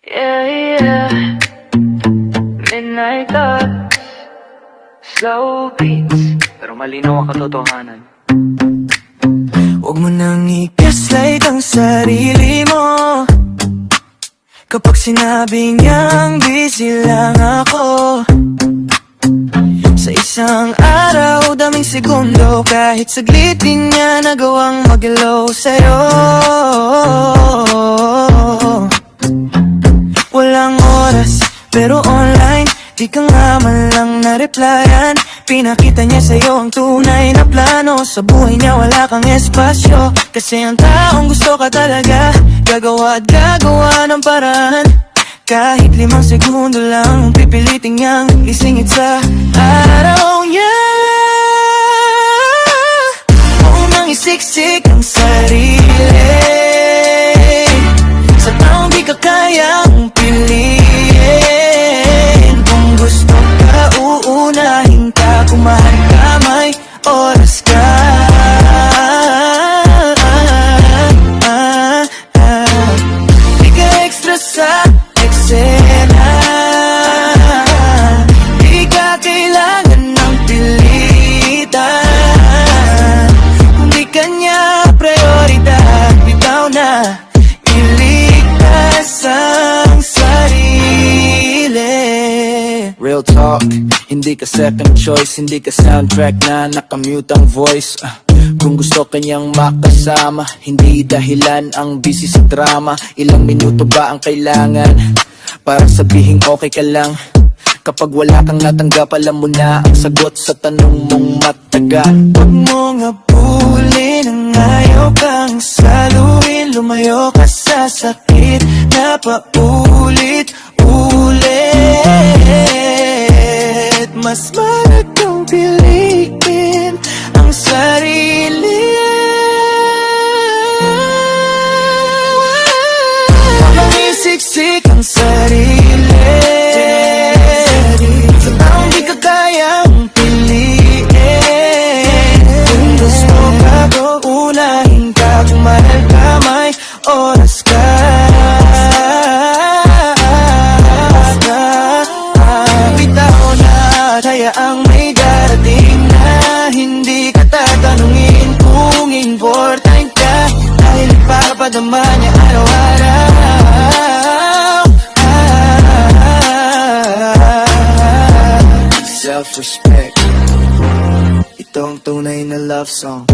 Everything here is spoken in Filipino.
Yeah, yeah. Midnight thought, slow beats, pero malinaw ang katotohanan. Huwag mo nang i-gaslight ang sarili mo kapag sinabi niyang busy lang ako. Sa isang araw, daming segundo, kahit saglit di niya nagawang mag-hello sa'yo. Walang oras, pero online, di ka nga man lang na-replyan. Pinakita niya sa'yo ang tunay na plano. Sa buhay niya wala kang espasyo, kasi ang taong gusto ka talaga gagawa at gagawa ng paraan. Kahit 5 segundo lang, pipilitin niyang isingit sa araw niya. Huwag nang isiksik ang sarili sa taong di ka kayang piliin. Kung gusto ka, uunahin ka. Kung mahal ka, may oras ka. Di ka extra sa eksena, di ka kailangan ng pilitan. Kung di ka niya prioridad, bitaw na, iligtas ang sarili. Real talk, hindi ka second choice, hindi ka soundtrack na nakamute ang voice. Kung gusto kanyang makasama, hindi dahilan ang busy sa drama. Ilang minuto ba ang kailangan para sabihin okay ka lang? Kapag wala kang natanggap, alam mo na ang sagot sa tanong mong matagal. Huwag mong abulin ang ayaw kang saluhin. Lumayo ka sa sakit na paulit-ulit. Mas malagang piliin ang sarili. Huwag mong isiksik ang sarili sa taong di ka kayang piliin. Kung gusto ka, unahin ka. Kung mahal ka, may oras ka. Bitaw na at hayaang may darating na hindi ka tatanungin kung important ka, dahil ipapadama niya araw-araw. Self-respect, ito ang tunay na love song.